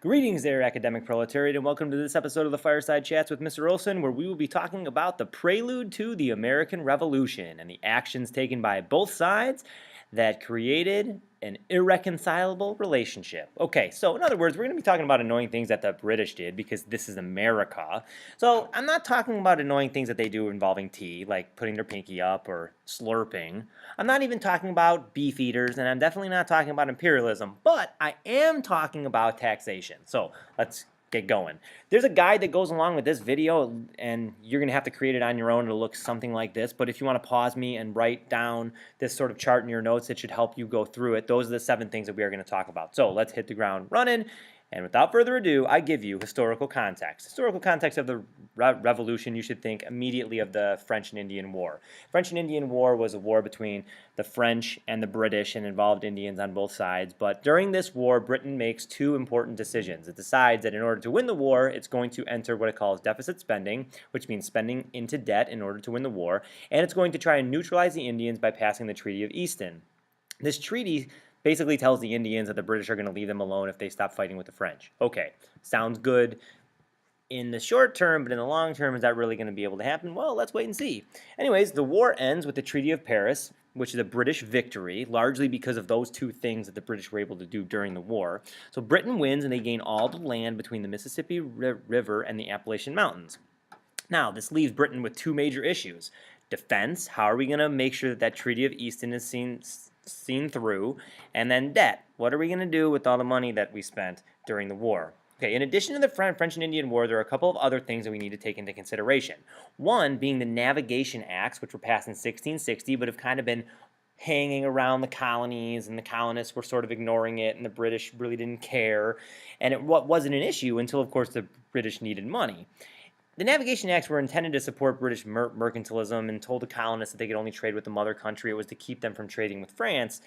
Greetings there, academic proletariat, and welcome to this episode of the Fireside Chats with Mr. Olson, where we will be talking about the prelude to the American Revolution and the actions taken by both sides that created an irreconcilable relationship. Okay, so in other words, we're going to be talking about annoying things that the British did because this is America. So I'm not talking about annoying things that they do involving tea, like putting their pinky up or slurping. I'm not even talking about beef eaters, and I'm definitely not talking about imperialism, but I am talking about taxation. So let's get going. There's a guide that goes along with this video, and you're going to have to create it on your own. It'll look something like this, but if you want to pause me and write down this sort of chart in your notes, it should help you go through it. Those are the 7 things that we are going to talk about. So let's hit the ground running. And without further ado, I give you historical context. Historical context of the Revolution, you should think immediately of the French and Indian War. French and Indian War was a war between the French and the British and involved Indians on both sides. But during this war, Britain makes 2 important decisions. It decides that in order to win the war, it's going to enter what it calls deficit spending, which means spending into debt in order to win the war. And it's going to try and neutralize the Indians by passing the Treaty of Easton. This treaty basically tells the Indians that the British are going to leave them alone if they stop fighting with the French. Okay, sounds good in the short term, but in the long term, is that really going to be able to happen? Well, let's wait and see. Anyways, the war ends with the Treaty of Paris, which is a British victory, largely because of those 2 things that the British were able to do during the war. So Britain wins, and they gain all the land between the Mississippi River and the Appalachian Mountains. Now, this leaves Britain with 2 major issues. Defense, how are we going to make sure that that Treaty of Easton is seen through, and then debt. What are we going to do with all the money that we spent during the war? Okay, in addition to the French and Indian War, there are a couple of other things that we need to take into consideration. One being the Navigation Acts, which were passed in 1660, but have kind of been hanging around the colonies, and the colonists were sort of ignoring it, and the British really didn't care, and it wasn't an issue until, of course, the British needed money. The Navigation Acts were intended to support British mercantilism and told the colonists that they could only trade with the mother country. It was to keep them from trading with France.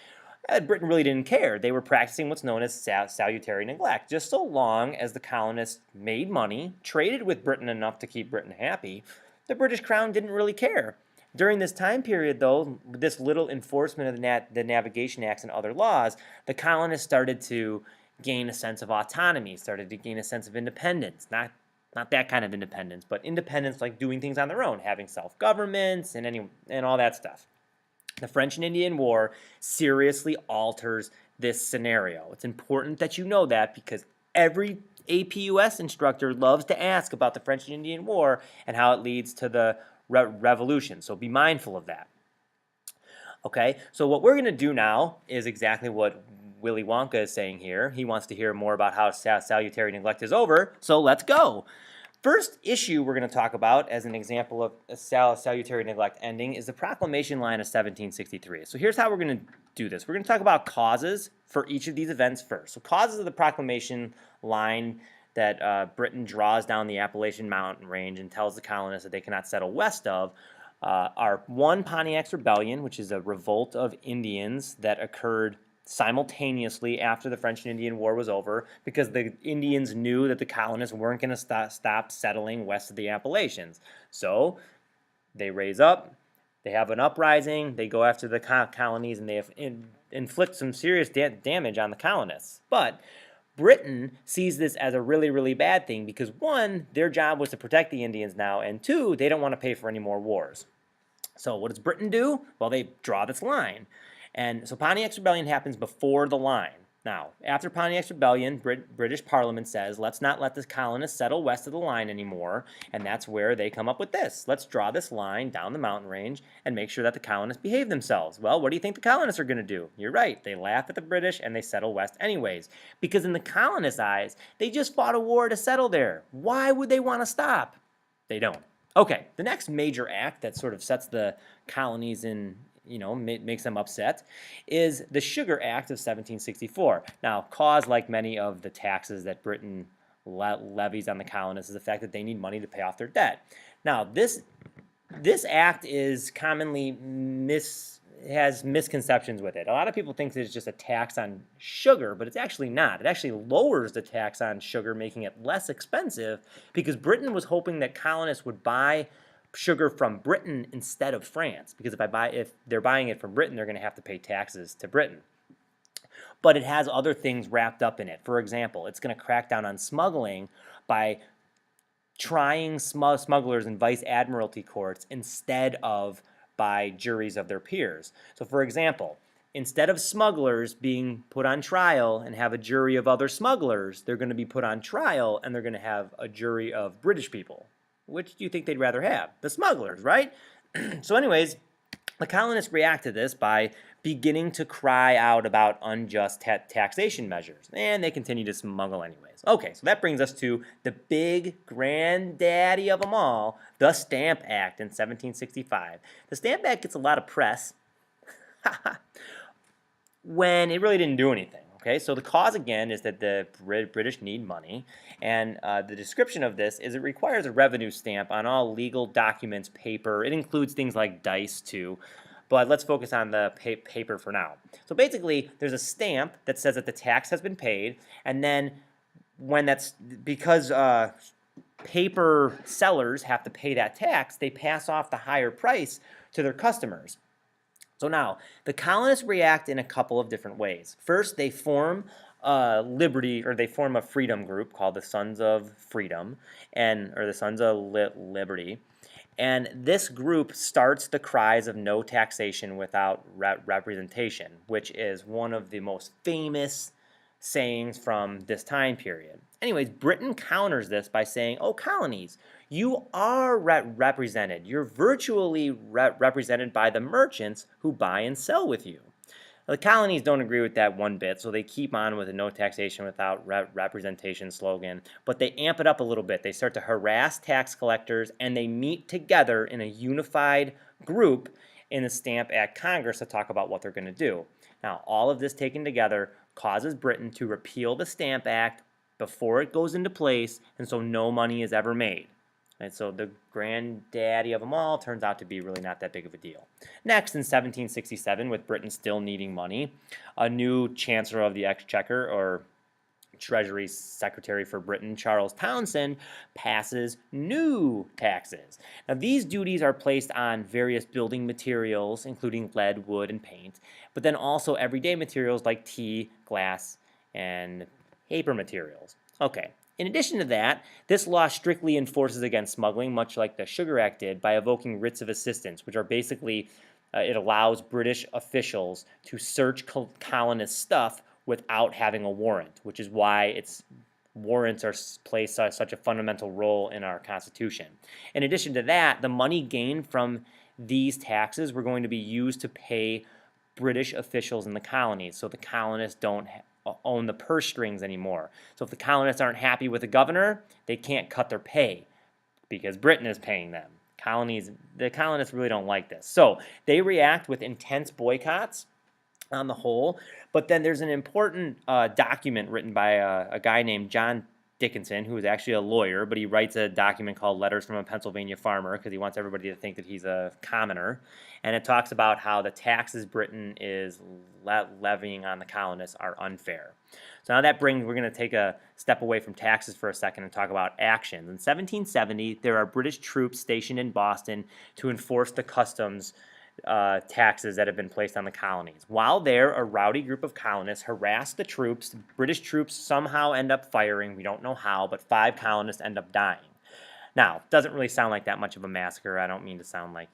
Britain really didn't care. They were practicing what's known as salutary neglect. Just so long as the colonists made money, traded with Britain enough to keep Britain happy, the British Crown didn't really care. During this time period, though, with this little enforcement of the Navigation Acts and other laws, the colonists started to gain a sense of autonomy, started to gain a sense of independence, not that kind of independence, but independence like doing things on their own, having self-governments and all that stuff. The French and Indian War seriously alters this scenario. It's important that you know that because every APUS instructor loves to ask about the French and Indian War and how it leads to the revolution, so be mindful of that. Okay, so what we're going to do now is exactly what Willy Wonka is saying here. He wants to hear more about how salutary neglect is over, so let's go. First issue we're going to talk about as an example of a salutary neglect ending is the Proclamation line of 1763. So here's how we're going to do this. We're going to talk about causes for each of these events first. So causes of the Proclamation line that Britain draws down the Appalachian mountain range and tells the colonists that they cannot settle west of are 1, Pontiac's Rebellion, which is a revolt of Indians that occurred simultaneously after the French and Indian War was over because the Indians knew that the colonists weren't going to stop settling west of the Appalachians. So they raise up, they have an uprising, they go after the colonies, and they inflict some serious damage on the colonists. But Britain sees this as a really, really bad thing because 1, their job was to protect the Indians now, and 2, they don't want to pay for any more wars. So what does Britain do? Well, they draw this line. And so Pontiac's Rebellion happens before the line. Now, after Pontiac's Rebellion, British Parliament says, let's not let the colonists settle west of the line anymore, and that's where they come up with this. Let's draw this line down the mountain range and make sure that the colonists behave themselves. Well, what do you think the colonists are going to do? You're right. They laugh at the British, and they settle west anyways. Because in the colonists' eyes, they just fought a war to settle there. Why would they want to stop? They don't. Okay, the next major act that sort of sets the colonies in, makes them upset, is the Sugar Act of 1764. Now, cause, like many of the taxes that Britain levies on the colonists, is the fact that they need money to pay off their debt. Now, this act is commonly has misconceptions with it. A lot of people think that it's just a tax on sugar, but it's actually not. It actually lowers the tax on sugar, making it less expensive, because Britain was hoping that colonists would buy sugar from Britain instead of France, because if they're buying it from Britain, they're going to have to pay taxes to Britain. but it has other things wrapped up in it. For example, it's going to crack down on smuggling by trying smugglers in vice admiralty courts instead of by juries of their peers. So, for example, instead of smugglers being put on trial and have a jury of other smugglers, they're going to be put on trial and they're going to have a jury of British people. Which do you think they'd rather have? The smugglers, right? So anyways, the colonists react to this by beginning to cry out about unjust taxation measures, and they continue to smuggle anyways. Okay, so that brings us to the big granddaddy of them all, the Stamp Act in 1765. The Stamp Act gets a lot of press when it really didn't do anything. Okay, so the cause again is that the British need money, and the description of this is it requires a revenue stamp on all legal documents, paper. It includes things like dice too, but let's focus on the paper for now. So basically, there's a stamp that says that the tax has been paid, and then when that's because paper sellers have to pay that tax, they pass off the higher price to their customers. So now, the colonists react in a couple of different ways. First, they form they form a freedom group called the Sons of Freedom, or the Sons of Liberty. And this group starts the cries of no taxation without representation, which is one of the most famous sayings from this time period. Anyways, Britain counters this by saying, oh, colonies, you are represented. You're virtually represented by the merchants who buy and sell with you. The colonies don't agree with that one bit, so they keep on with a no taxation without representation slogan, but they amp it up a little bit. They start to harass tax collectors, and they meet together in a unified group in the Stamp Act Congress to talk about what they're going to do. Now, all of this taken together causes Britain to repeal the Stamp Act before it goes into place, and so no money is ever made. And so the granddaddy of them all turns out to be really not that big of a deal. Next, in 1767, with Britain still needing money, a new Chancellor of the Exchequer, or Treasury Secretary for Britain, Charles Townshend, passes new taxes. Now, these duties are placed on various building materials, including lead, wood, and paint, but then also everyday materials like tea, glass, and paper materials. Okay. In addition to that, this law strictly enforces against smuggling, much like the Sugar Act did, by evoking writs of assistance, which are basically, it allows British officials to search colonist stuff without having a warrant, which is why warrants play such a fundamental role in our Constitution. In addition to that, the money gained from these taxes were going to be used to pay British officials in the colonies, so the colonists don't own the purse strings anymore. So if the colonists aren't happy with the governor, they can't cut their pay because Britain is paying them. The colonists really don't like this. So they react with intense boycotts on the whole, but then there's an important document written by a guy named John Dickinson, who is actually a lawyer, but he writes a document called Letters from a Pennsylvania Farmer because he wants everybody to think that he's a commoner. And it talks about how the taxes Britain is levying on the colonists are unfair. So now we're going to take a step away from taxes for a second and talk about actions. In 1770, there are British troops stationed in Boston to enforce the customs taxes that have been placed on the colonies. While there, a rowdy group of colonists harass the troops. The British troops somehow end up firing. We don't know how, but 5 colonists end up dying. Now, it doesn't really sound like that much of a massacre. I don't mean to sound like,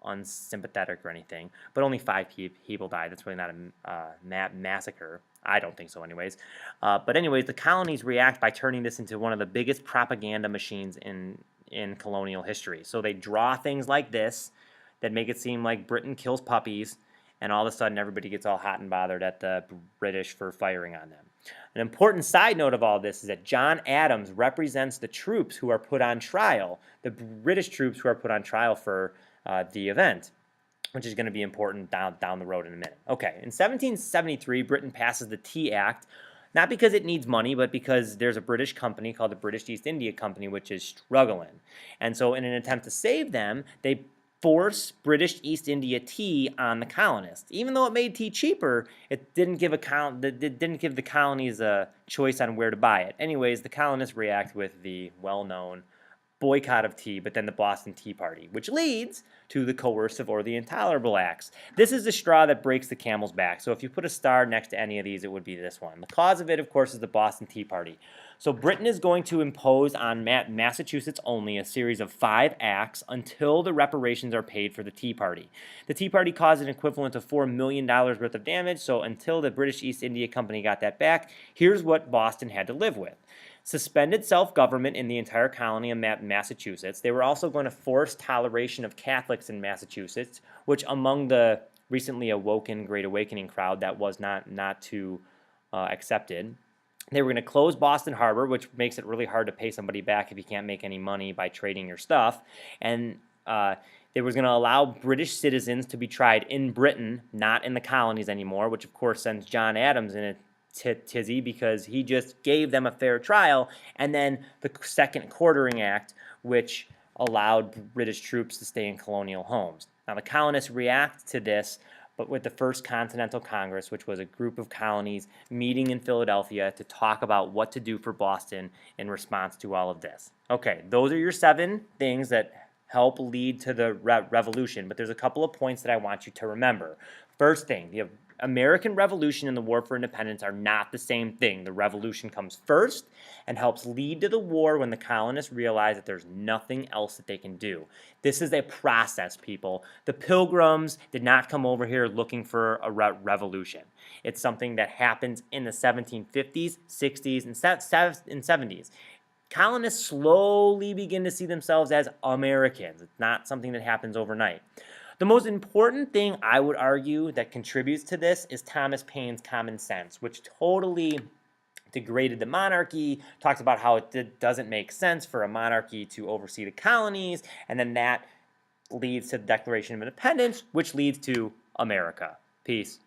unsympathetic or anything, but only 5 people died. That's really not a massacre. I don't think so anyways. But anyways, the colonies react by turning this into one of the biggest propaganda machines in colonial history. So they draw things like this that make it seem like Britain kills puppies, and all of a sudden everybody gets all hot and bothered at the British for firing on them. An important side note of all this is that John Adams represents the troops who are put on trial, the British troops who are put on trial for the event, which is going to be important down the road in a minute. Okay, in 1773, Britain passes the Tea Act, not because it needs money, but because there's a British company called the British East India Company, which is struggling. And so in an attempt to save them, they force British East India tea on the colonists. Even though it made tea cheaper, it didn't give the colonies a choice on where to buy it. Anyways, the colonists react with the well-known boycott of tea, but then the Boston Tea Party, which leads to the Coercive or the Intolerable Acts. This is the straw that breaks the camel's back. So if you put a star next to any of these, it would be this one. The cause of it, of course, is the Boston Tea Party. So Britain is going to impose on Massachusetts only a series of 5 acts until the reparations are paid for the Tea Party. The Tea Party caused an equivalent of $4 million worth of damage, so until the British East India Company got that back, here's what Boston had to live with. Suspended self-government in the entire colony of Massachusetts. They were also going to force toleration of Catholics in Massachusetts, which among the recently awoken Great Awakening crowd, that was not too accepted. They were going to close Boston Harbor, which makes it really hard to pay somebody back if you can't make any money by trading your stuff. And they was going to allow British citizens to be tried in Britain, not in the colonies anymore, which of course sends John Adams in a tizzy because he just gave them a fair trial. And then the Second Quartering Act, which allowed British troops to stay in colonial homes. Now the colonists react to this, but with the First Continental Congress, which was a group of colonies meeting in Philadelphia to talk about what to do for Boston in response to all of this. Okay, those are your 7 things that help lead to the revolution, but there's a couple of points that I want you to remember. First thing, the American Revolution and the War for Independence are not the same thing. The Revolution comes first and helps lead to the war when the colonists realize that there's nothing else that they can do. This is a process, people. The Pilgrims did not come over here looking for a revolution. It's something that happens in the 1750s, 60s, and 70s. Colonists slowly begin to see themselves as Americans. It's not something that happens overnight. The most important thing I would argue that contributes to this is Thomas Paine's common sense, which totally degraded the monarchy, talks about how it doesn't make sense for a monarchy to oversee the colonies, and then that leads to the Declaration of Independence, which leads to America. Peace.